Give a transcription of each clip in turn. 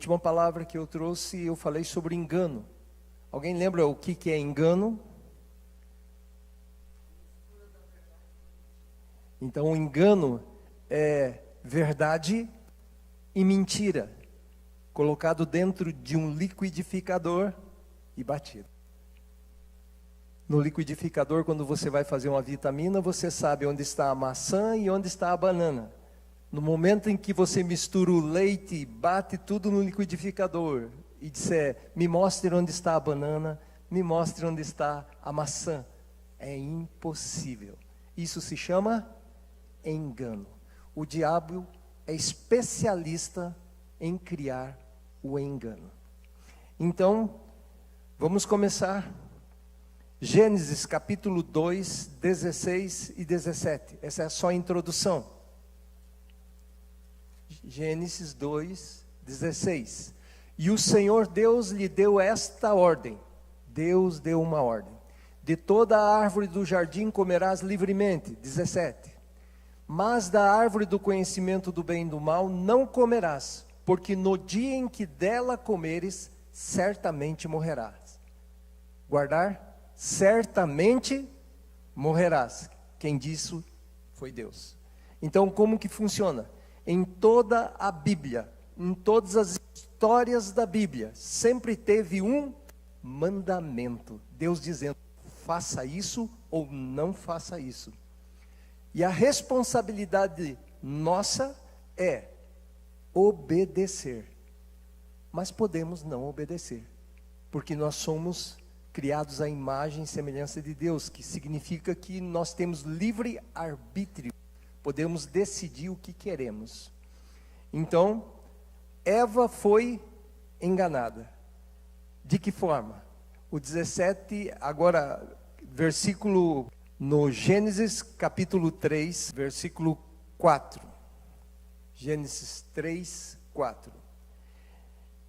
última palavra que eu trouxe, eu falei sobre engano. Alguém lembra o que é engano? Então, o engano é verdade e mentira, colocado dentro de um liquidificador e batido. No liquidificador, quando você vai fazer uma vitamina, você sabe onde está a maçã e onde está a banana. No momento em que você mistura o leite, bate tudo no liquidificador e disser, me mostre onde está a banana, me mostre onde está a maçã. É impossível. Isso se chama engano. O diabo é especialista em criar o engano. Então, vamos começar. Gênesis capítulo 2, 16 e 17. Essa é só a introdução. Gênesis 2, 16. E o Senhor Deus lhe deu esta ordem. Deus deu uma ordem. De toda a árvore do jardim comerás livremente. 17. Mas da árvore do conhecimento do bem e do mal não comerás, porque no dia em que dela comeres, certamente morrerás. Guardar? Certamente morrerás. Quem disse foi Deus. Então, como que funciona? Em toda a Bíblia, em todas as histórias da Bíblia, sempre teve um mandamento. Deus dizendo, faça isso ou não faça isso. E a responsabilidade nossa é obedecer. Mas podemos não obedecer, porque nós somos criados à imagem e semelhança de Deus, que significa que nós temos livre arbítrio, podemos decidir o que queremos. Então, Eva foi enganada. De que forma? O 17, agora, versículo, no Gênesis capítulo 3, versículo 4. Gênesis 3, 4.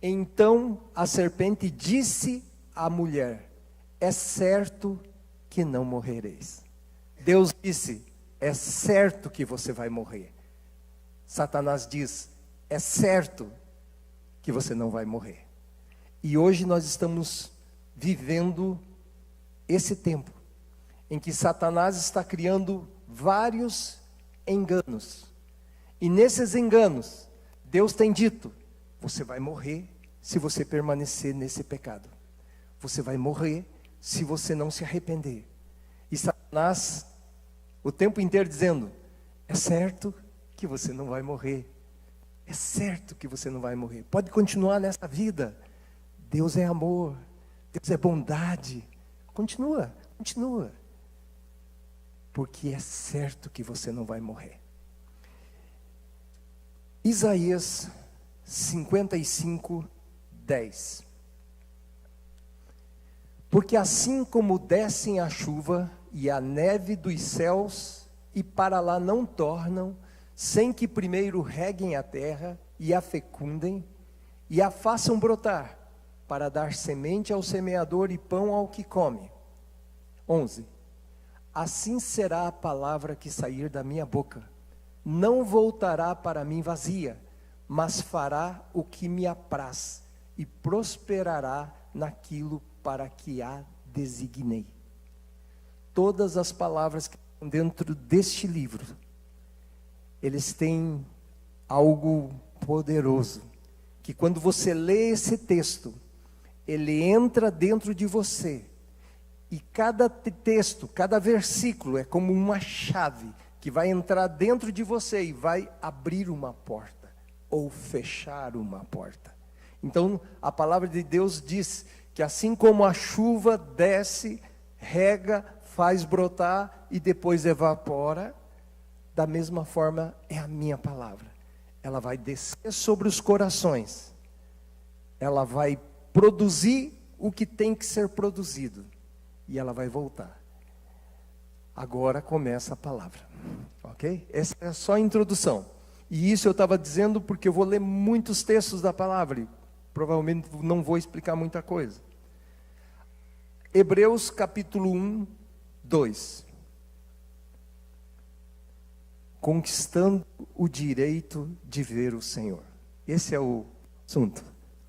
Então a serpente disse à mulher, é certo que não morrereis. Deus disse, é certo que você vai morrer. Satanás diz, é certo que você não vai morrer. E hoje nós estamos vivendo esse tempo, em que Satanás está criando vários enganos. E nesses enganos, Deus tem dito, você vai morrer se você permanecer nesse pecado. Você vai morrer se você não se arrepender. E Satanás, o tempo inteiro dizendo, é certo que você não vai morrer. É certo que você não vai morrer. Pode continuar nessa vida. Deus é amor. Deus é bondade. Continua. Porque é certo que você não vai morrer. Isaías 55, 10. Porque assim como descem a chuva e a neve dos céus, e para lá não tornam, sem que primeiro reguem a terra, e a fecundem, e a façam brotar, para dar semente ao semeador e pão ao que come. 11. Assim será a palavra que sair da minha boca. Não voltará para mim vazia, mas fará o que me apraz, e prosperará naquilo para que a designei. Todas as palavras que estão dentro deste livro, eles têm algo poderoso, que quando você lê esse texto, ele entra dentro de você, e cada texto, cada versículo é como uma chave, que vai entrar dentro de você e vai abrir uma porta, ou fechar uma porta. Então, a palavra de Deus diz que assim como a chuva desce, rega, faz brotar e depois evapora, da mesma forma é a minha palavra. Ela vai descer sobre os corações, ela vai produzir o que tem que ser produzido, e ela vai voltar. Agora começa a palavra, ok? Essa é só a introdução. E isso eu estava dizendo porque eu vou ler muitos textos da palavra, e provavelmente não vou explicar muita coisa. Hebreus capítulo 1, 2. Conquistando o direito de ver o Senhor. Esse é o assunto.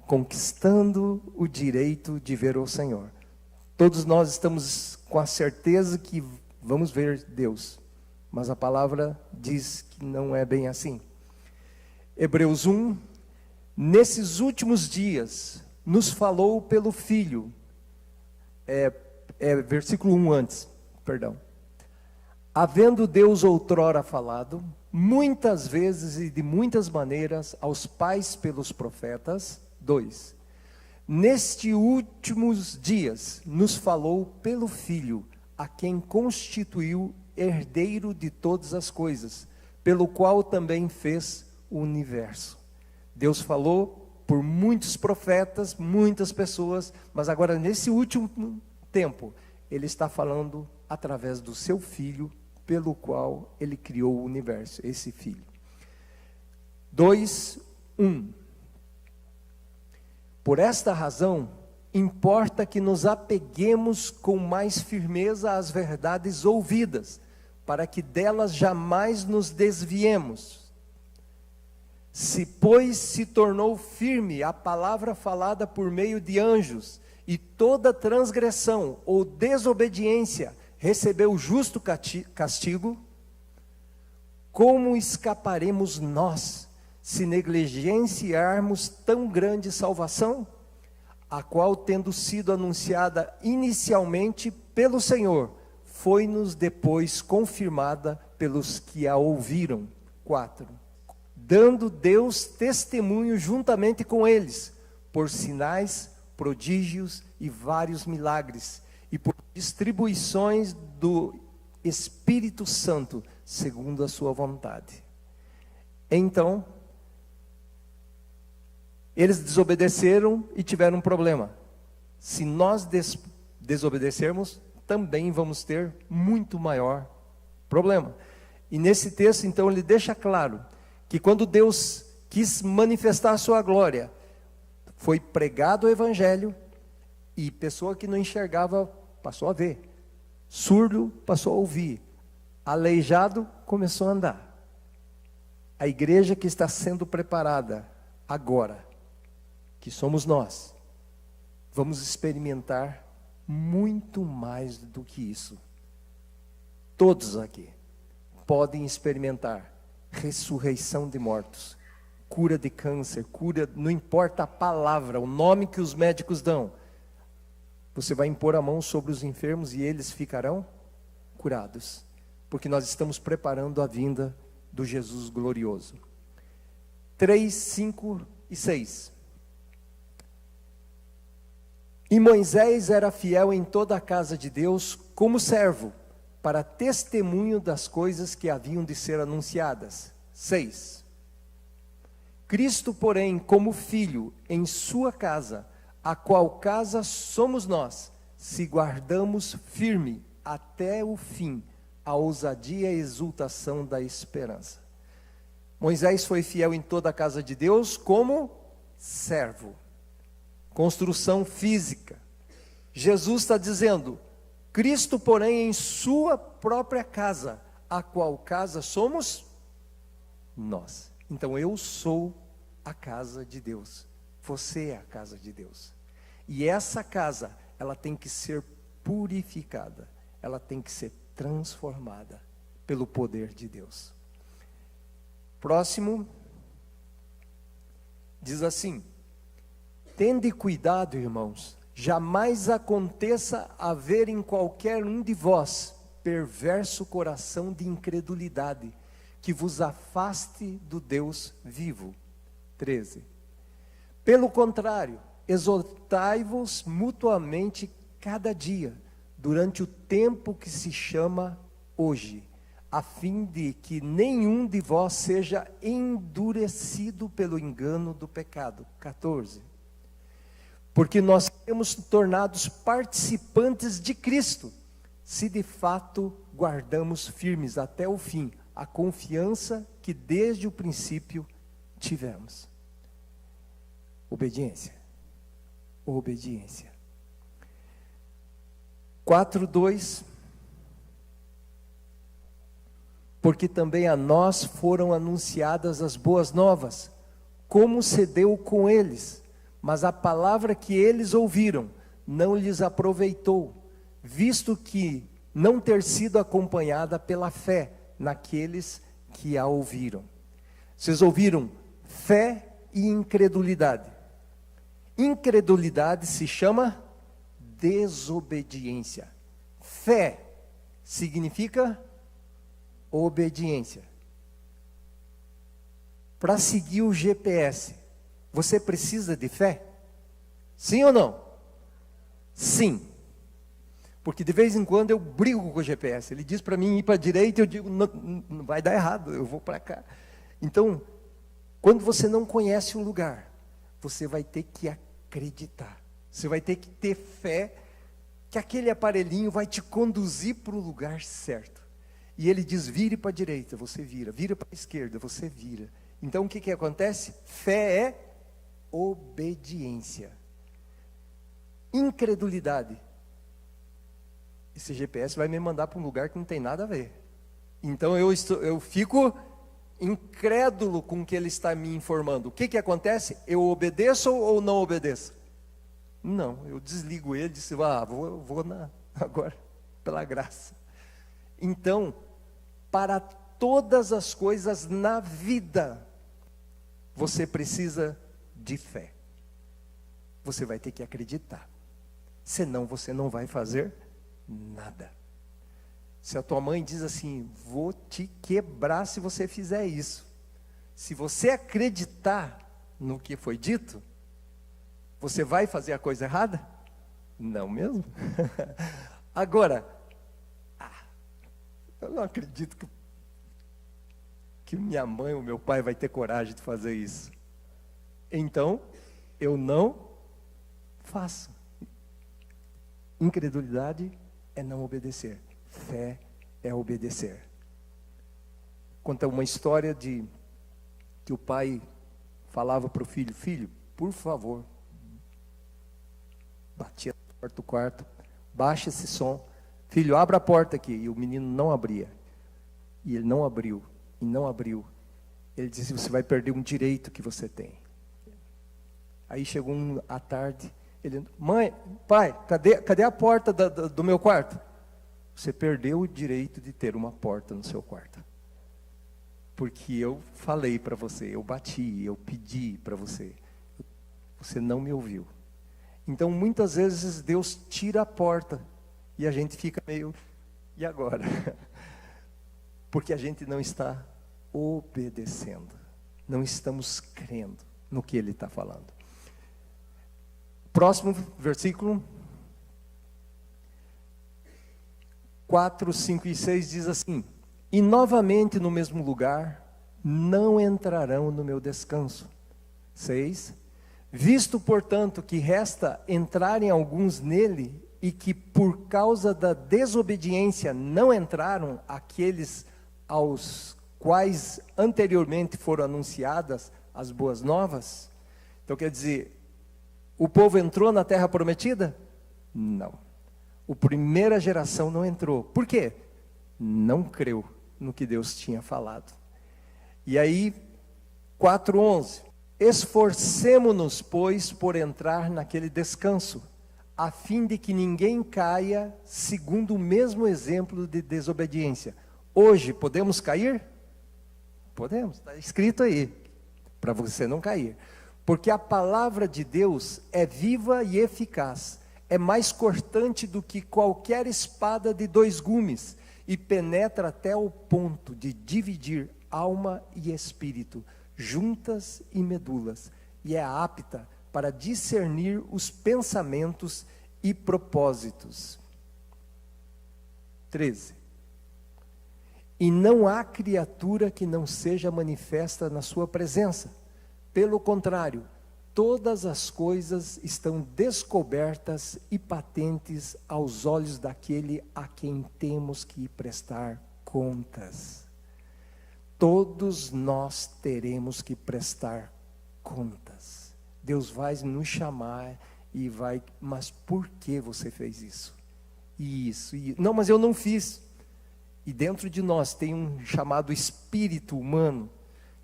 conquistando o direito de ver o Senhor. Todos nós estamos com a certeza que vamos ver Deus, mas a palavra diz que não é bem assim. Hebreus 1, nesses últimos dias, nos falou pelo Filho, versículo 1 antes, perdão. Havendo Deus outrora falado, muitas vezes e de muitas maneiras, aos pais pelos profetas. 2. Nestes últimos dias, nos falou pelo Filho, a quem constituiu herdeiro de todas as coisas, pelo qual também fez o universo. Deus falou por muitos profetas, muitas pessoas, mas agora nesse último tempo, Ele está falando através do seu Filho, pelo qual Ele criou o universo, esse Filho. 2:1. Por esta razão, importa que nos apeguemos com mais firmeza às verdades ouvidas, para que delas jamais nos desviemos. Se, pois, se tornou firme a palavra falada por meio de anjos, e toda transgressão ou desobediência recebeu justo castigo, como escaparemos nós, se negligenciarmos tão grande salvação, a qual, tendo sido anunciada inicialmente pelo Senhor, foi-nos depois confirmada pelos que a ouviram. 4. Dando Deus testemunho juntamente com eles, por sinais, prodígios e vários milagres, e por distribuições do Espírito Santo, segundo a sua vontade. Então, eles desobedeceram e tiveram um problema. Se nós desobedecermos, também vamos ter muito maior problema. E nesse texto, então, ele deixa claro que quando Deus quis manifestar a sua glória, foi pregado o Evangelho, e pessoa que não enxergava passou a ver, surdo passou a ouvir, aleijado começou a andar. A igreja que está sendo preparada agora, que somos nós, vamos experimentar muito mais do que isso. Todos aqui podem experimentar ressurreição de mortos, cura de câncer, cura, não importa a palavra, o nome que os médicos dão. Você vai impor a mão sobre os enfermos e eles ficarão curados, porque nós estamos preparando a vinda do Jesus glorioso. 3, 5 e 6. E Moisés era fiel em toda a casa de Deus como servo, para testemunho das coisas que haviam de ser anunciadas. 6. Cristo, porém, como filho em sua casa, a qual casa somos nós, se guardamos firme até o fim a ousadia e exultação da esperança. Moisés foi fiel em toda a casa de Deus como servo. Construção física. Jesus está dizendo, Cristo, porém, em sua própria casa, a qual casa somos nós. Então eu sou a casa de Deus, você é a casa de Deus. E essa casa, ela tem que ser purificada, ela tem que ser transformada pelo poder de Deus. Próximo, diz assim: tende cuidado, irmãos, jamais aconteça haver em qualquer um de vós perverso coração de incredulidade, que vos afaste do Deus vivo. 13. Pelo contrário, exortai-vos mutuamente cada dia, durante o tempo que se chama hoje, a fim de que nenhum de vós seja endurecido pelo engano do pecado. 14. Porque nós temos tornados participantes de Cristo, se de fato guardamos firmes até o fim a confiança que desde o princípio tivemos. Obediência. Obediência. 4:2. Porque também a nós foram anunciadas as boas novas, como se deu com eles, mas a palavra que eles ouviram não lhes aproveitou, visto que não ter sido acompanhada pela fé naqueles que a ouviram. Vocês ouviram fé e incredulidade. Incredulidade se chama desobediência. Fé significa obediência. Para seguir o GPS, você precisa de fé? Sim ou não? Sim. Porque de vez em quando eu brigo com o GPS. Ele diz para mim ir para a direita, eu digo, não, não vai dar errado, eu vou para cá. Então, quando você não conhece um lugar, você vai ter que acreditar. Você vai ter que ter fé que aquele aparelhinho vai te conduzir para o lugar certo. E ele diz, vire para a direita, você vira. Vira para a esquerda, você vira. Então, o que acontece? Fé é obediência. Incredulidade. Esse GPS vai me mandar para um lugar que não tem nada a ver. Então eu fico incrédulo com o que ele está me informando. O que acontece? Eu obedeço ou não obedeço? Não, eu desligo ele e disse, vou agora, pela graça. Então, para todas as coisas na vida, você precisa de fé. Você vai ter que acreditar. Senão você não vai fazer nada. Se a tua mãe diz assim, vou te quebrar se você fizer isso. Se você acreditar no que foi dito, você vai fazer a coisa errada? Não mesmo? Agora, eu não acredito que minha mãe ou meu pai vai ter coragem de fazer isso. Então, eu não faço. Incredulidade é não obedecer. Fé é obedecer. Conta uma história de que o pai falava para o filho, filho, por favor, batia na porta do quarto, baixa esse som, filho, abra a porta aqui. E o menino não abria. E ele não abriu, e não abriu. Ele disse, você vai perder um direito que você tem. Aí chegou à tarde, ele, mãe, pai, cadê a porta do meu quarto? Você perdeu o direito de ter uma porta no seu quarto. Porque eu falei para você, eu bati, eu pedi para você. Você não me ouviu. Então, muitas vezes, Deus tira a porta e a gente fica meio, e agora? Porque a gente não está obedecendo. Não estamos crendo no que Ele está falando. Próximo versículo. 4, 5 e 6 diz assim, e novamente no mesmo lugar, não entrarão no meu descanso. 6, visto portanto que resta entrarem alguns nele, e que por causa da desobediência não entraram aqueles aos quais anteriormente foram anunciadas as boas novas. Então quer dizer, o povo entrou na terra prometida? Não. A primeira geração não entrou. Por quê? Não creu no que Deus tinha falado. E aí, 4:11. Esforcemo-nos, pois, por entrar naquele descanso, a fim de que ninguém caia segundo o mesmo exemplo de desobediência. Hoje, podemos cair? Podemos, está escrito aí, para você não cair. Porque a palavra de Deus é viva e eficaz. É mais cortante do que qualquer espada de 2 gumes, e penetra até o ponto de dividir alma e espírito, juntas e medulas, e é apta para discernir os pensamentos e propósitos. 13. E não há criatura que não seja manifesta na sua presença. Pelo contrário, todas as coisas estão descobertas e patentes aos olhos daquele a quem temos que prestar contas. Todos nós teremos que prestar contas. Deus vai nos chamar e vai, mas por que você fez isso? Isso. Não, mas eu não fiz. E dentro de nós tem um chamado espírito humano,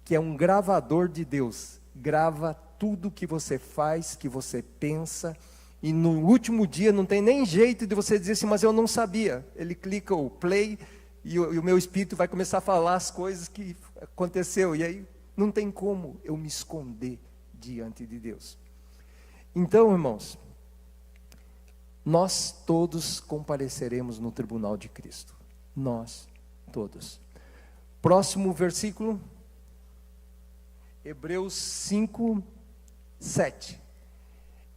que é um gravador de Deus. grava tudo que você faz, que você pensa, e no último dia não tem nem jeito de você dizer assim, mas eu não sabia. Ele clica o play e o meu espírito vai começar a falar as coisas que aconteceu, e aí não tem como eu me esconder diante de Deus. Então, irmãos, nós todos compareceremos no tribunal de Cristo. Nós todos. Próximo versículo, Hebreus 5, 7.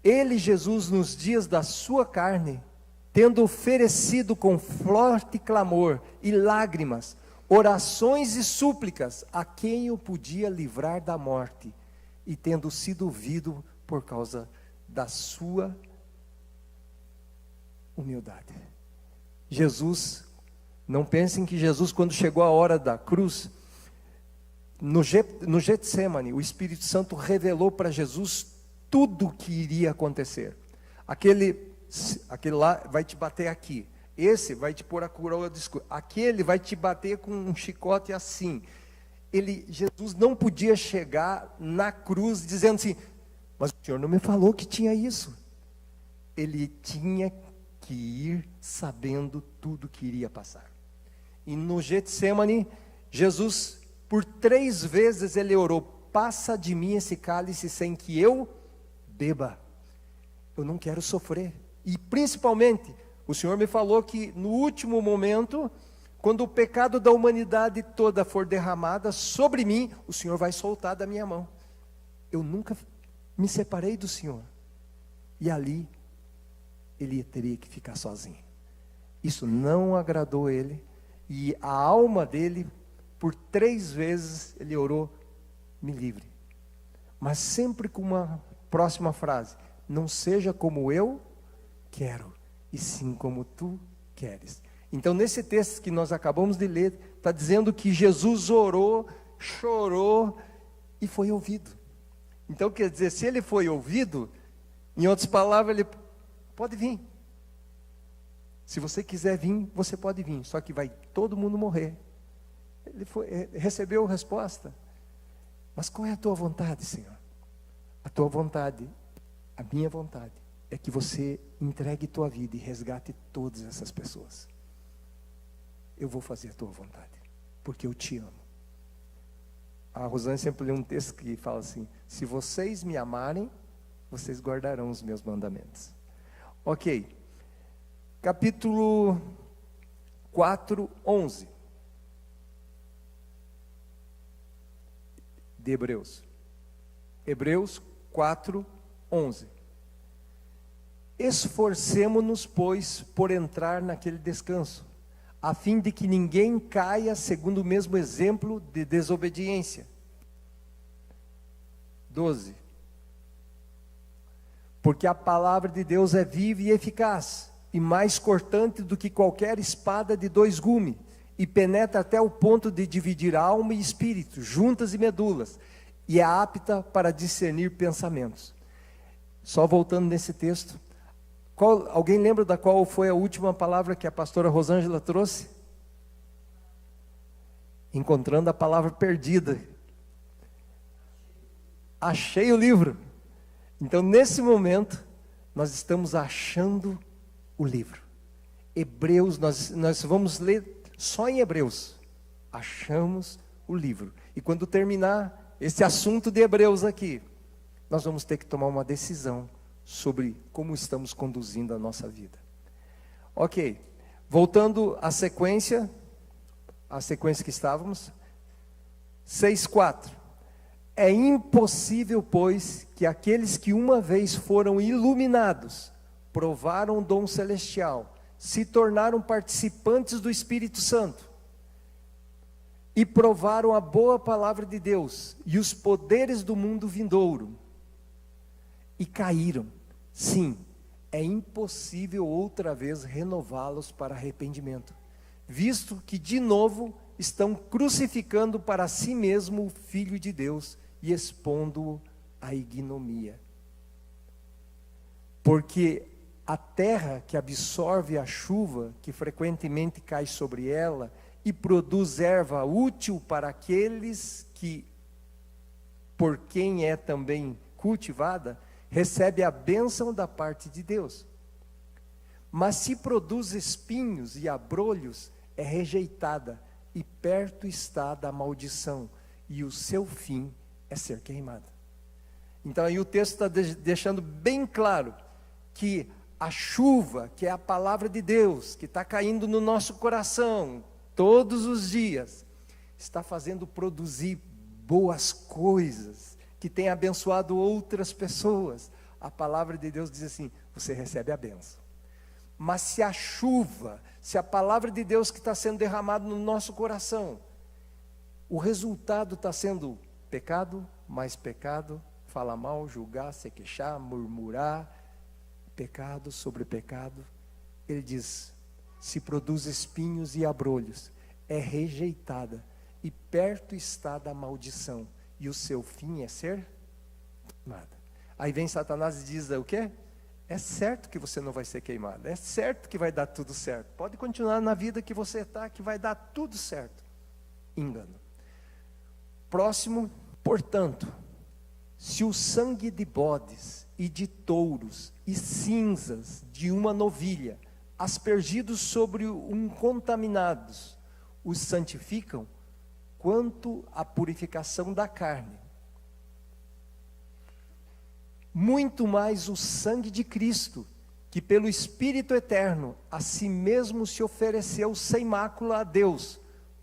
Ele, Jesus, nos dias da sua carne, tendo oferecido com forte clamor e lágrimas, orações e súplicas, a quem o podia livrar da morte, e tendo sido ouvido por causa da sua humildade. Jesus, não pensem que Jesus, quando chegou a hora da cruz, no Getsemane, o Espírito Santo revelou para Jesus tudo o que iria acontecer. Aquele lá vai te bater aqui, esse vai te pôr a coroa de escudo, aquele vai te bater com um chicote assim. Jesus não podia chegar na cruz dizendo assim, mas o Senhor não me falou que tinha isso. Ele tinha que ir sabendo tudo que iria passar. E no Getsemane, Jesus, por 3 vezes ele orou, passa de mim esse cálice sem que eu beba. Eu não quero sofrer. E principalmente, o Senhor me falou que no último momento, quando o pecado da humanidade toda for derramada sobre mim, o Senhor vai soltar da minha mão. Eu nunca me separei do Senhor. E ali, ele teria que ficar sozinho. Isso não agradou ele. E a alma dele, por 3 vezes, ele orou, me livre. Mas sempre com uma próxima frase, não seja como eu quero, e sim como tu queres. Então nesse texto que nós acabamos de ler, está dizendo que Jesus orou, chorou, e foi ouvido. Então quer dizer, se ele foi ouvido, em outras palavras, ele pode vir. Se você quiser vir, você pode vir, só que vai todo mundo morrer. Ele recebeu a resposta. Mas qual é a tua vontade, Senhor? A tua vontade, a minha vontade, é que você entregue tua vida e resgate todas essas pessoas. Eu vou fazer a tua vontade, porque eu te amo. A Rosane sempre lê um texto que fala assim, se vocês me amarem, vocês guardarão os meus mandamentos. Ok, capítulo 4, 11 de Hebreus. Hebreus 4, 11. Esforcemo-nos, pois, por entrar naquele descanso, a fim de que ninguém caia segundo o mesmo exemplo de desobediência. 12. Porque a palavra de Deus é viva e eficaz, e mais cortante do que qualquer espada de 2 gumes, e penetra até o ponto de dividir alma e espírito, juntas e medulas, e é apta para discernir pensamentos. Só voltando nesse texto, alguém lembra da qual foi a última palavra que a pastora Rosângela trouxe? Encontrando a palavra perdida. Achei o livro. Então nesse momento, nós estamos achando o livro. Hebreus, nós vamos ler só em Hebreus. Achamos o livro. E quando terminar esse assunto de Hebreus aqui, nós vamos ter que tomar uma decisão sobre como estamos conduzindo a nossa vida. Ok, voltando à sequência que estávamos, 6:4. É impossível, pois, que aqueles que uma vez foram iluminados, provaram o dom celestial, se tornaram participantes do Espírito Santo, e provaram a boa palavra de Deus, e os poderes do mundo vindouro, e caíram. Sim, é impossível outra vez renová-los para arrependimento, visto que de novo estão crucificando para si mesmo o Filho de Deus e expondo-o à ignomia. Porque a terra que absorve a chuva que frequentemente cai sobre ela e produz erva útil para aqueles que por quem é também cultivada, recebe a bênção da parte de Deus. Mas se produz espinhos e abrolhos, é rejeitada, e perto está da maldição, e o seu fim é ser queimada. Então aí o texto está deixando bem claro que a chuva, que é a palavra de Deus, que está caindo no nosso coração todos os dias, está fazendo produzir boas coisas, que tem abençoado outras pessoas. A palavra de Deus diz assim: você recebe a bênção. Mas se a chuva, se a palavra de Deus que está sendo derramada no nosso coração, o resultado está sendo pecado, mais pecado, falar mal, julgar, se queixar, murmurar, pecado sobre pecado, ele diz: se produz espinhos e abrolhos, é rejeitada, e perto está da maldição, e o seu fim é ser queimada. Aí vem Satanás e diz o quê? É certo que você não vai ser queimado, é certo que vai dar tudo certo, pode continuar na vida que você está, que vai dar tudo certo. Engano. Próximo, portanto, se o sangue de bodes e de touros e cinzas de uma novilha, aspergidos sobre um contaminados, os santificam, quanto à purificação da carne, muito mais o sangue de Cristo, que pelo Espírito eterno a si mesmo se ofereceu sem mácula a Deus,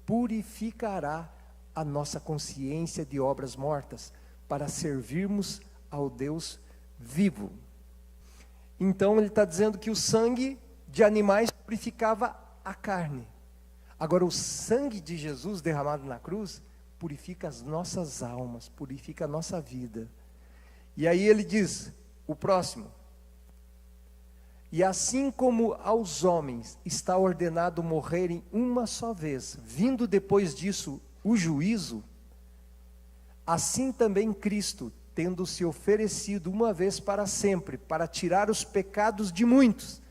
purificará a nossa consciência de obras mortas, para servirmos ao Deus vivo. Então ele está dizendo que o sangue de animais purificava a carne. Agora o sangue de Jesus derramado na cruz purifica as nossas almas, purifica a nossa vida. E aí ele diz, o próximo: e assim como aos homens está ordenado morrerem uma só vez, vindo depois disso o juízo, assim também Cristo, tendo se oferecido uma vez para sempre, para tirar os pecados de muitos,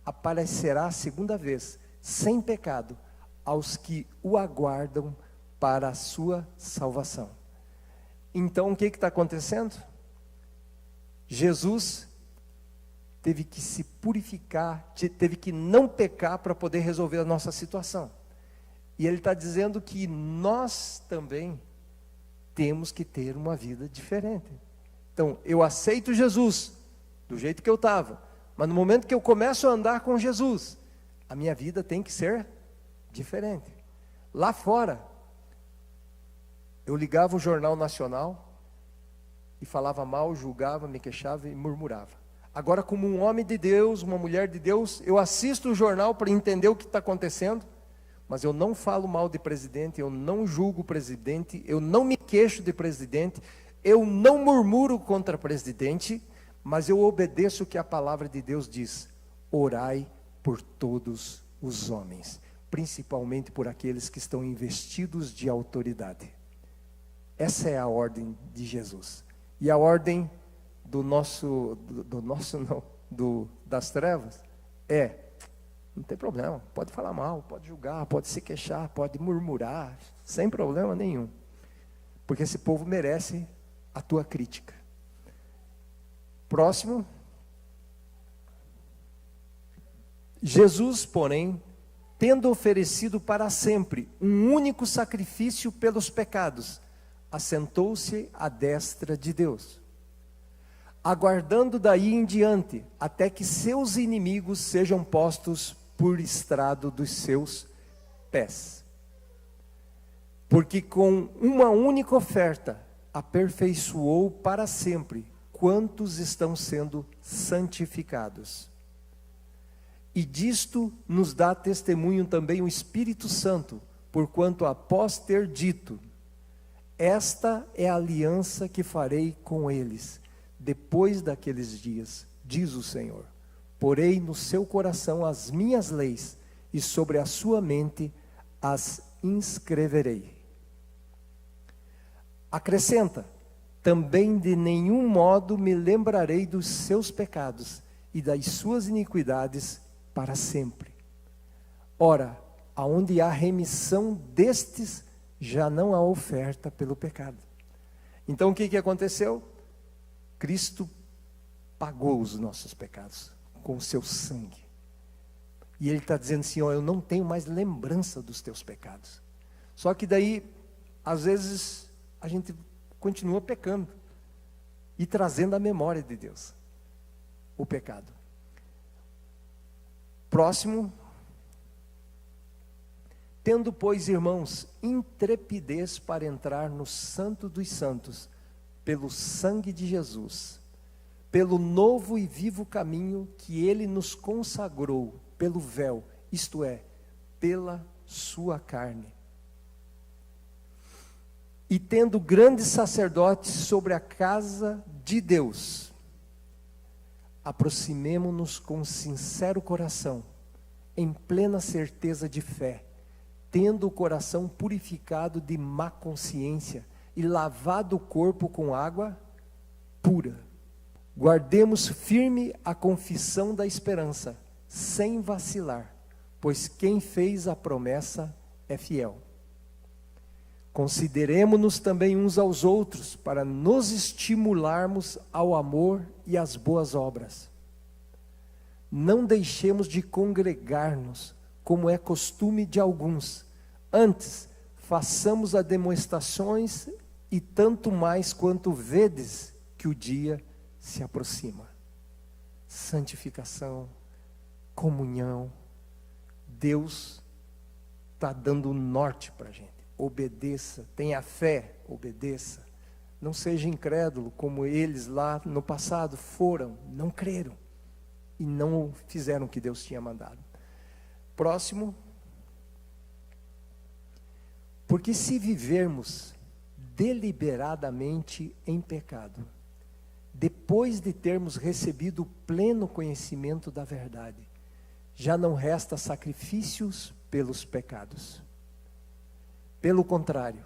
aparecerá a segunda vez, sem pecado, aos que o aguardam para a sua salvação. Então o que está acontecendo? Jesus teve que se purificar, teve que não pecar para poder resolver a nossa situação. E ele está dizendo que nós também temos que ter uma vida diferente. Então, eu aceito Jesus, do jeito que eu estava, mas no momento que eu começo a andar com Jesus, a minha vida tem que ser diferente. Lá fora, eu ligava o Jornal Nacional e falava mal, julgava, me queixava e murmurava. Agora, como um homem de Deus, uma mulher de Deus, eu assisto o jornal para entender o que está acontecendo, mas eu não falo mal de presidente, eu não julgo o presidente, eu não me queixo de presidente, eu não murmuro contra presidente, mas eu obedeço o que a palavra de Deus diz: orai por todos os homens, principalmente por aqueles que estão investidos de autoridade. Essa é a ordem de Jesus. E a ordem das trevas não tem problema, pode falar mal, pode julgar, pode se queixar, pode murmurar, sem problema nenhum, porque esse povo merece a tua crítica. Próximo. Jesus, porém, tendo oferecido para sempre um único sacrifício pelos pecados, assentou-se à destra de Deus, aguardando daí em diante, até que seus inimigos sejam postos por estrado dos seus pés. Porque com uma única oferta aperfeiçoou para sempre quantos estão sendo santificados. E disto nos dá testemunho também o Espírito Santo, porquanto após ter dito: esta é a aliança que farei com eles, depois daqueles dias, diz o Senhor. Porei no seu coração as minhas leis, e sobre a sua mente as inscreverei. Acrescenta: também de nenhum modo me lembrarei dos seus pecados e das suas iniquidades para sempre. Ora, aonde há remissão destes, já não há oferta pelo pecado. Então o que aconteceu? Cristo pagou os nossos pecados com o seu sangue. E Ele está dizendo assim, ó, eu não tenho mais lembrança dos teus pecados. Só que daí, às vezes, a gente continua pecando e trazendo à memória de Deus o pecado. Próximo. Tendo, pois, irmãos, intrepidez para entrar no Santo dos Santos, pelo sangue de Jesus, pelo novo e vivo caminho que Ele nos consagrou, pelo véu, isto é, pela sua carne. E tendo grandes sacerdotes sobre a casa de Deus, aproximemo-nos com sincero coração, em plena certeza de fé, tendo o coração purificado de má consciência e lavado o corpo com água pura. Guardemos firme a confissão da esperança, sem vacilar, pois quem fez a promessa é fiel. Consideremo-nos também uns aos outros, para nos estimularmos ao amor e às boas obras. Não deixemos de congregar-nos, como é costume de alguns. Antes, façamos as demonstrações, e tanto mais quanto vedes que o dia se aproxima. Santificação, comunhão. Deus está dando o norte para a gente. Obedeça, tenha fé, obedeça. Não seja incrédulo como eles lá no passado foram, não creram e não fizeram o que Deus tinha mandado. Próximo. Porque se vivermos deliberadamente em pecado, depois de termos recebido o pleno conhecimento da verdade, já não resta sacrifícios pelos pecados. Pelo contrário,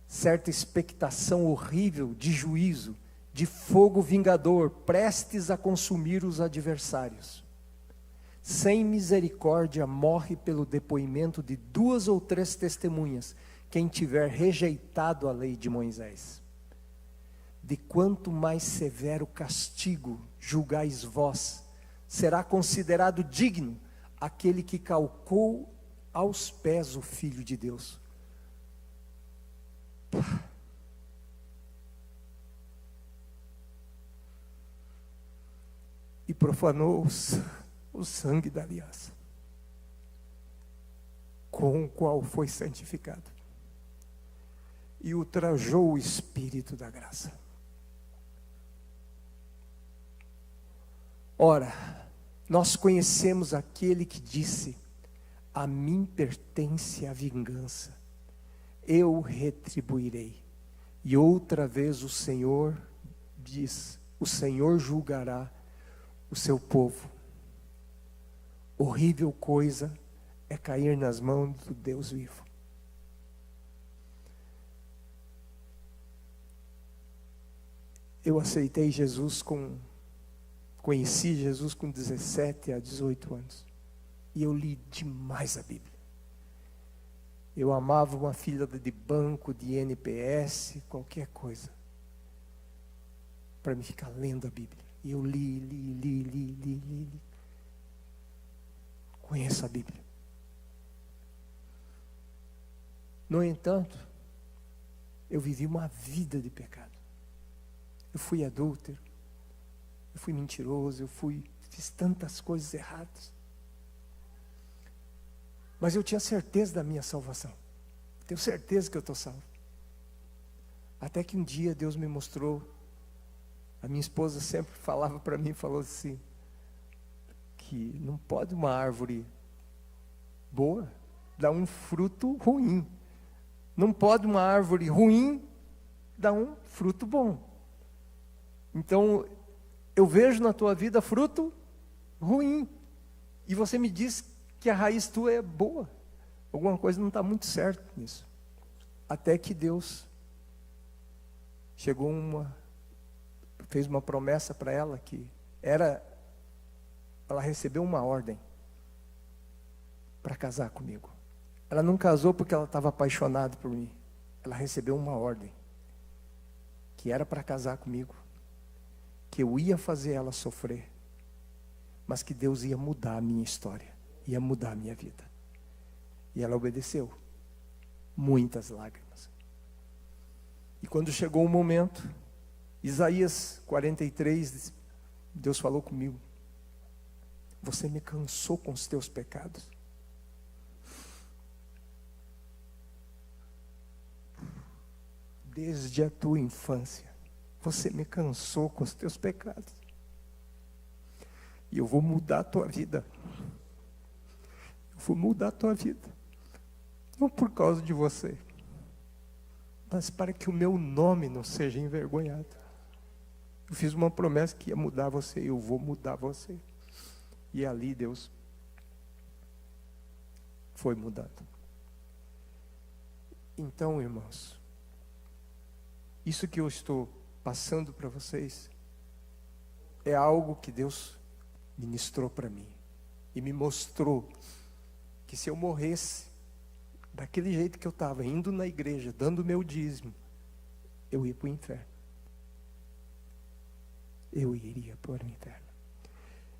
certa expectação horrível de juízo, de fogo vingador, prestes a consumir os adversários. Sem misericórdia morre pelo depoimento de 2 ou 3 testemunhas, quem tiver rejeitado a lei de Moisés. De quanto mais severo castigo julgais vós, será considerado digno aquele que calcou aos pés o Filho de Deus. E profanou o sangue da aliança, com o qual foi santificado, e ultrajou o Espírito da graça. Ora, nós conhecemos aquele que disse: a mim pertence a vingança, eu retribuirei. E outra vez o Senhor diz: o Senhor julgará o seu povo. Horrível coisa é cair nas mãos do Deus vivo. Eu aceitei Jesus conheci Jesus com 17 a 18 anos. E eu li demais a Bíblia. Eu amava uma fila de banco, de NPS, qualquer coisa, para me ficar lendo a Bíblia. E eu li. Conheço a Bíblia. No entanto, eu vivi uma vida de pecado. Eu fui adúltero, eu fui mentiroso, fiz tantas coisas erradas. Mas eu tinha certeza da minha salvação. Tenho certeza que eu estou salvo. Até que um dia Deus me mostrou. A minha esposa sempre falava para mim, falou assim, que não pode uma árvore boa dar um fruto ruim. Não pode uma árvore ruim dar um fruto bom. Então, eu vejo na tua vida fruto ruim. E você me diz que a raiz tua é boa. Alguma coisa não está muito certo nisso. Até que Deus fez uma promessa para ela que ela recebeu uma ordem para casar comigo. Ela não casou porque ela estava apaixonada por mim. Ela recebeu uma ordem que era para casar comigo, que eu ia fazer ela sofrer, mas que Deus ia mudar a minha história, ia mudar a minha vida. E ela obedeceu. Muitas lágrimas. E quando chegou o momento, Isaías 43, Deus falou comigo: você me cansou com os teus pecados. Desde a tua infância, você me cansou com os teus pecados. E eu vou mudar a tua vida. Eu vou mudar a tua vida. Não por causa de você, mas para que o meu nome não seja envergonhado. Eu fiz uma promessa que ia mudar você, e eu vou mudar você. E ali Deus foi mudado. Então, irmãos, isso que eu estou passando para vocês é algo que Deus ministrou para mim e me mostrou que se eu morresse daquele jeito que eu estava, indo na igreja, dando o meu dízimo, eu ia para o inferno. Eu iria para o inferno.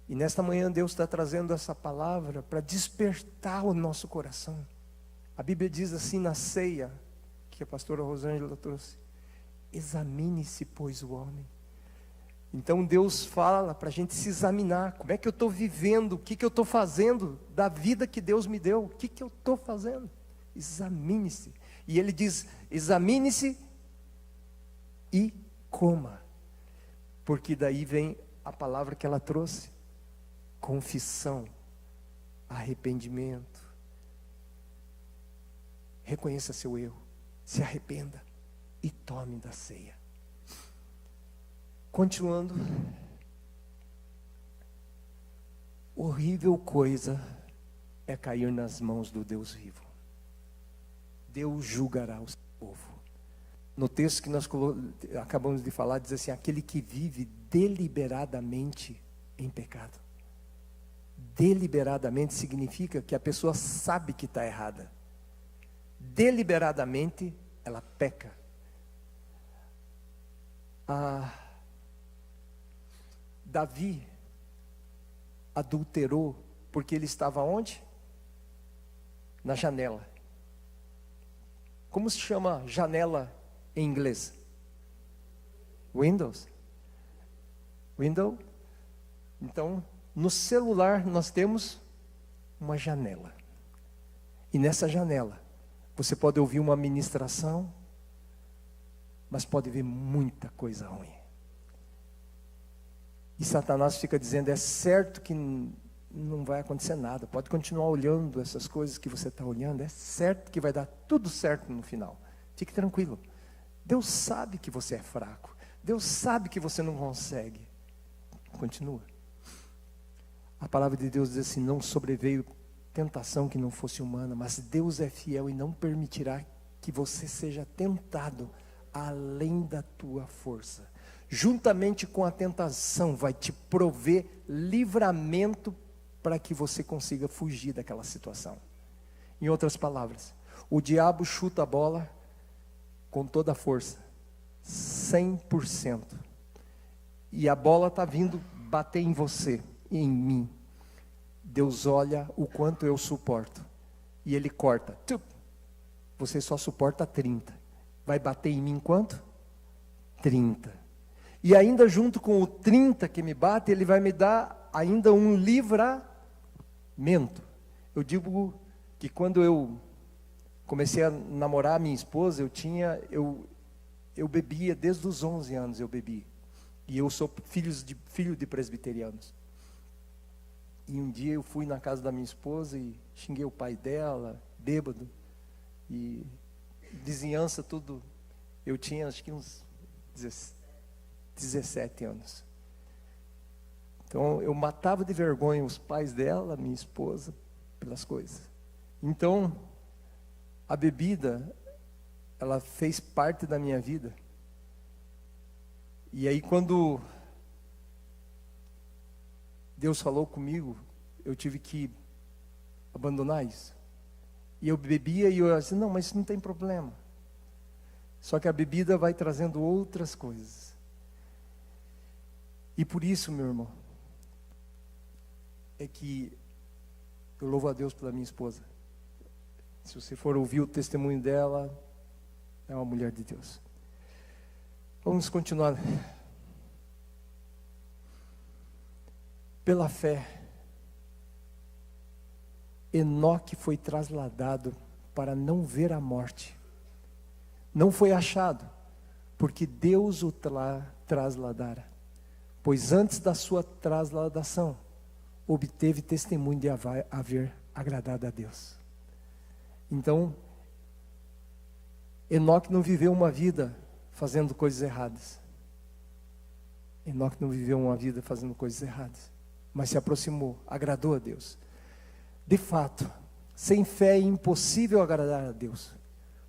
E nesta manhã Deus está trazendo essa palavra para despertar o nosso coração. A Bíblia diz assim na ceia, que a pastora Rosângela trouxe: examine-se, pois, o homem. Então Deus fala para a gente se examinar. Como é que eu estou vivendo? O que eu estou fazendo da vida que Deus me deu? O que eu estou fazendo? Examine-se. E Ele diz: examine-se e coma. Porque daí vem a palavra que ela trouxe: confissão, arrependimento. Reconheça seu erro, se arrependa e tome da ceia. Continuando, horrível coisa é cair nas mãos do Deus vivo. Deus julgará o seu povo. No texto que nós acabamos de falar, diz assim: aquele que vive deliberadamente em pecado. Deliberadamente significa que a pessoa sabe que está errada. Deliberadamente ela peca. Davi adulterou porque ele estava onde? Na janela. Como se chama janela em inglês? Windows. Window. Então, no celular nós temos uma janela. E nessa janela você pode ouvir uma ministração, mas pode ver muita coisa ruim. E Satanás fica dizendo: é certo que não vai acontecer nada, pode continuar olhando essas coisas que você está olhando, é certo que vai dar tudo certo no final. Fique tranquilo. Deus sabe que você é fraco. Deus sabe que você não consegue. Continua. A palavra de Deus diz assim: não sobreveio tentação que não fosse humana, mas Deus é fiel e não permitirá que você seja tentado além da tua força. Juntamente com a tentação vai te prover livramento para que você consiga fugir daquela situação. Em outras palavras, o diabo chuta a bola com toda a força, 100%. E a bola está vindo bater em você e em mim. Deus olha o quanto eu suporto. E Ele corta. Você só suporta 30. Vai bater em mim quanto? 30. E ainda junto com o 30 que me bate, Ele vai me dar ainda um livramento. Eu digo que quando eu comecei a namorar a minha esposa, eu bebia desde os 11 anos, eu bebi. E eu sou filho de presbiterianos. E um dia eu fui na casa da minha esposa e xinguei o pai dela, bêbado. E vizinhança, tudo. Eu tinha acho que uns 17 anos. Então eu matava de vergonha os pais dela, minha esposa, pelas coisas. Então a bebida, ela fez parte da minha vida. E aí quando Deus falou comigo, eu tive que abandonar isso. E eu bebia e eu disse: não, mas isso não tem problema. Só que a bebida vai trazendo outras coisas. E por isso, meu irmão, é que eu louvo a Deus pela minha esposa. Se você for ouvir o testemunho dela, é uma mulher de Deus. Vamos continuar. Pela fé, Enoque foi trasladado para não ver a morte. Não foi achado, porque Deus o trasladara. Pois antes da sua trasladação, obteve testemunho de haver agradado a Deus. Então, Enoque não viveu uma vida fazendo coisas erradas. Enoque não viveu uma vida fazendo coisas erradas, mas se aproximou, agradou a Deus. De fato, sem fé é impossível agradar a Deus,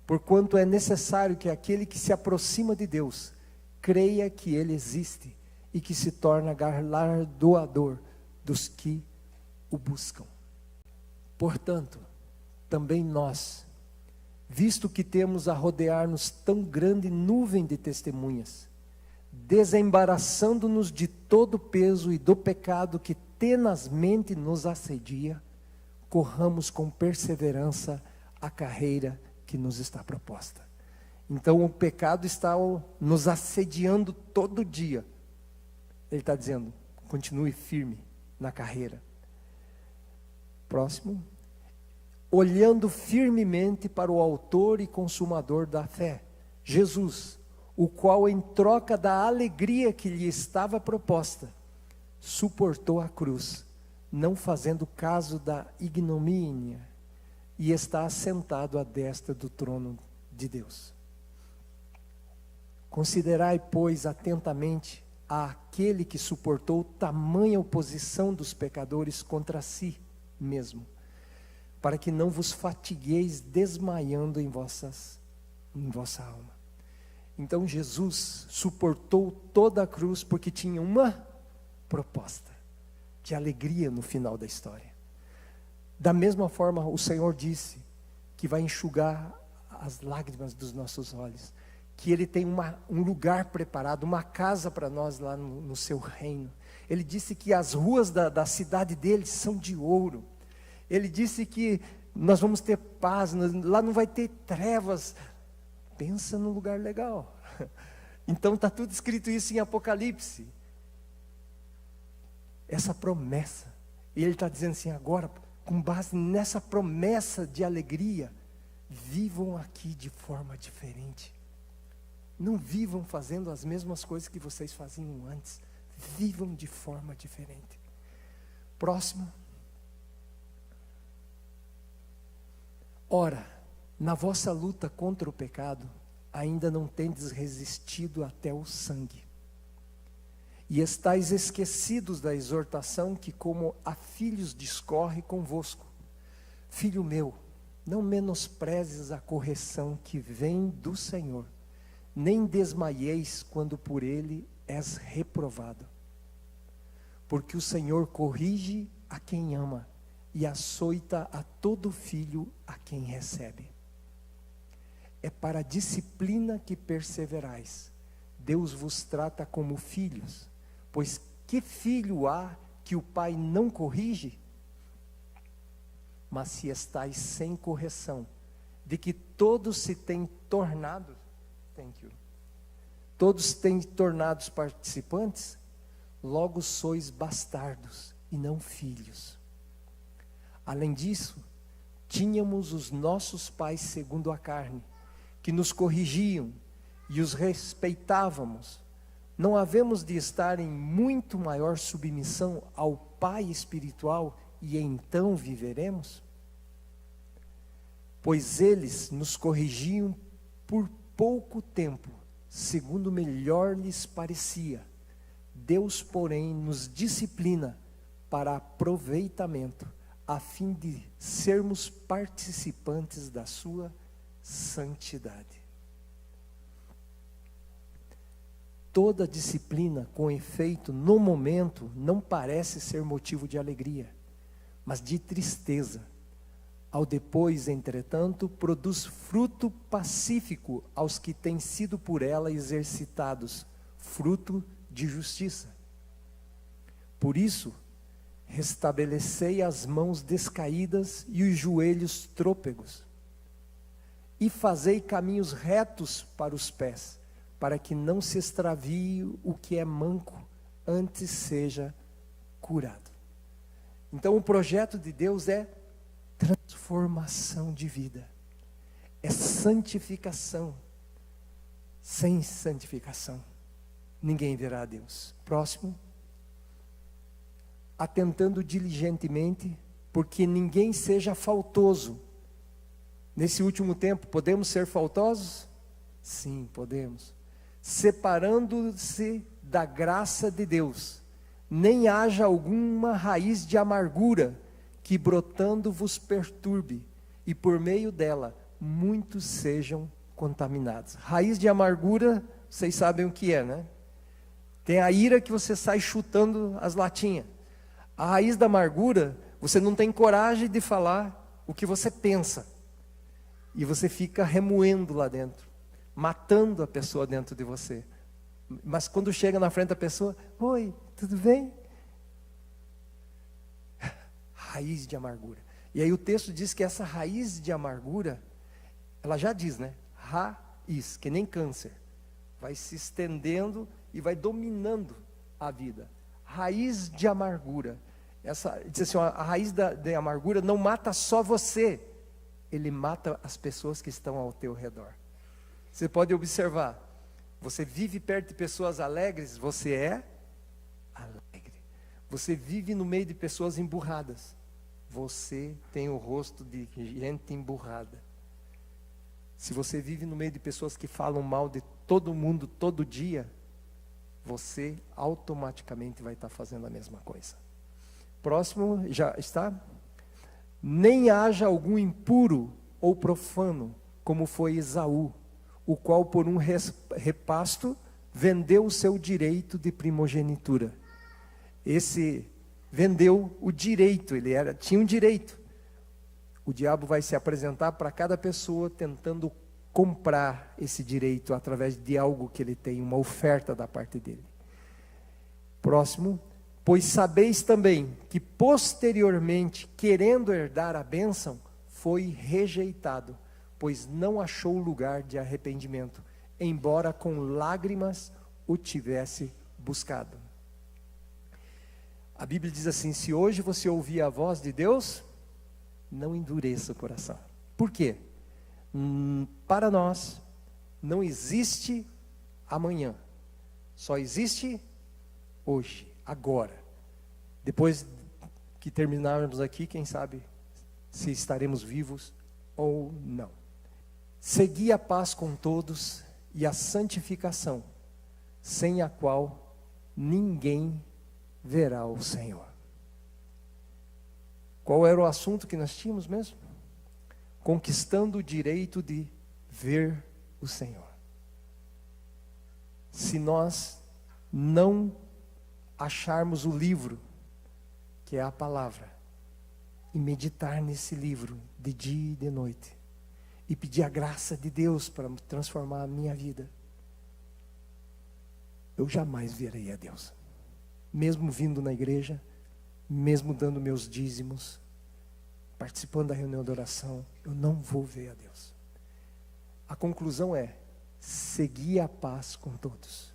porquanto é necessário que aquele que se aproxima de Deus creia que Ele existe e que se torna galardoador dos que o buscam. Portanto, também nós, visto que temos a rodear-nos tão grande nuvem de testemunhas, desembaraçando-nos de todo o peso e do pecado que tenazmente nos assedia, corramos com perseverança a carreira que nos está proposta. Então o pecado está nos assediando todo dia. Ele está dizendo, continue firme na carreira. Próximo. Olhando firmemente para o autor e consumador da fé, Jesus, o qual em troca da alegria que lhe estava proposta, suportou a cruz, não fazendo caso da ignomínia, e está assentado à destra do trono de Deus. Considerai, pois, atentamente àquele que suportou tamanha oposição dos pecadores contra si mesmo, para que não vos fatigueis desmaiando em vossa alma. Então Jesus suportou toda a cruz porque tinha uma proposta de alegria no final da história. Da mesma forma, o Senhor disse que vai enxugar as lágrimas dos nossos olhos, que Ele tem um lugar preparado, uma casa para nós lá no seu reino. Ele disse que as ruas da cidade dele são de ouro. Ele disse que nós vamos ter paz, lá não vai ter trevas. Pensa num lugar legal. Então está tudo escrito isso em Apocalipse. Essa promessa. E ele está dizendo assim, agora, com base nessa promessa de alegria, vivam aqui de forma diferente. Não vivam fazendo as mesmas coisas que vocês faziam antes. Vivam de forma diferente. Próximo. Ora, na vossa luta contra o pecado, ainda não tendes resistido até o sangue. E estáis esquecidos da exortação que como a filhos discorre convosco. Filho meu, não menosprezes a correção que vem do Senhor, nem desmaieis quando por ele és reprovado. Porque o Senhor corrige a quem ama, e açoita a todo filho a quem recebe. É para a disciplina que perseverais. Deus vos trata como filhos. Pois que filho há que o pai não corrige? Mas se estáis sem correção, de que todos se têm tornado, todos têm tornados participantes, logo sois bastardos e não filhos. Além disso, tínhamos os nossos pais segundo a carne, que nos corrigiam e os respeitávamos. Não havemos de estar em muito maior submissão ao Pai espiritual e então viveremos? Pois eles nos corrigiam por pouco tempo, segundo melhor lhes parecia. Deus, porém, nos disciplina para aproveitamento, a fim de sermos participantes da sua santidade. Toda disciplina, com efeito, no momento, não parece ser motivo de alegria, mas de tristeza. Ao depois, entretanto, produz fruto pacífico aos que têm sido por ela exercitados, fruto de justiça. Por isso, restabelecei as mãos descaídas e os joelhos trôpegos, e fazei caminhos retos para os pés, para que não se extravie o que é manco, antes seja curado. Então o projeto de Deus é transformação de vida, é santificação. Sem santificação, ninguém verá a Deus. Próximo. Atentando diligentemente, porque ninguém seja faltoso. Nesse último tempo, podemos ser faltosos? Sim, podemos. Separando-se da graça de Deus, nem haja alguma raiz de amargura, que brotando vos perturbe, e por meio dela, muitos sejam contaminados. Raiz de amargura, vocês sabem o que é, né? Tem a ira que você sai chutando as latinhas. A raiz da amargura, você não tem coragem de falar o que você pensa. E você fica remoendo lá dentro, matando a pessoa dentro de você. Mas quando chega na frente da pessoa, oi, tudo bem? Raiz de amargura. E aí o texto diz que essa raiz de amargura, ela já diz, né? Raiz, que nem câncer. Vai se estendendo e vai dominando a vida. Raiz de amargura. Diz assim, a raiz da amargura não mata só você, ele mata as pessoas que estão ao teu redor. Você pode observar, você vive perto de pessoas alegres, você é alegre. Você vive no meio de pessoas emburradas, você tem o rosto de gente emburrada. Se você vive no meio de pessoas que falam mal de todo mundo, todo dia, você automaticamente vai estar fazendo a mesma coisa. Próximo, já está? Nem haja algum impuro ou profano, como foi Esaú, o qual por um repasto vendeu o seu direito de primogenitura. Esse vendeu o direito, tinha um direito. O diabo vai se apresentar para cada pessoa tentando comprar esse direito através de algo que ele tem, uma oferta da parte dele. Próximo. Pois sabeis também que posteriormente, querendo herdar a bênção, foi rejeitado, pois não achou lugar de arrependimento, embora com lágrimas o tivesse buscado. A Bíblia diz assim: se hoje você ouvir a voz de Deus, não endureça o coração. Por quê? Para nós, não existe amanhã, só existe hoje. Agora, depois que terminarmos aqui, quem sabe se estaremos vivos ou não. Segui a paz com todos e a santificação, sem a qual ninguém verá o Senhor. Qual era o assunto que nós tínhamos mesmo? Conquistando o direito de ver o Senhor. Se nós não acharmos o livro, que é a palavra, e meditar nesse livro de dia e de noite, e pedir a graça de Deus para transformar a minha vida, eu jamais verei a Deus. Mesmo vindo na igreja, mesmo dando meus dízimos, participando da reunião de oração, eu não vou ver a Deus. A conclusão é: seguir a paz com todos.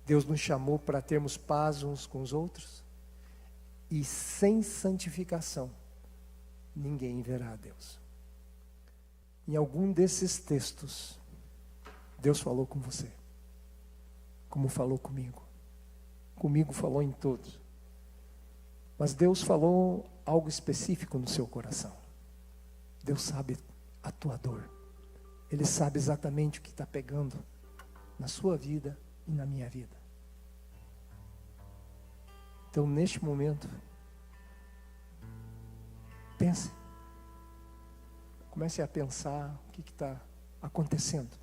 Deus nos chamou para termos paz uns com os outros, e sem santificação, ninguém verá a Deus. Em algum desses textos, Deus falou com você, como falou comigo. Comigo falou em todos. Mas Deus falou algo específico no seu coração. Deus sabe a tua dor. Ele sabe exatamente o que está pegando na sua vida e na minha vida. Então, neste momento, pense. Comece a pensar o que está acontecendo.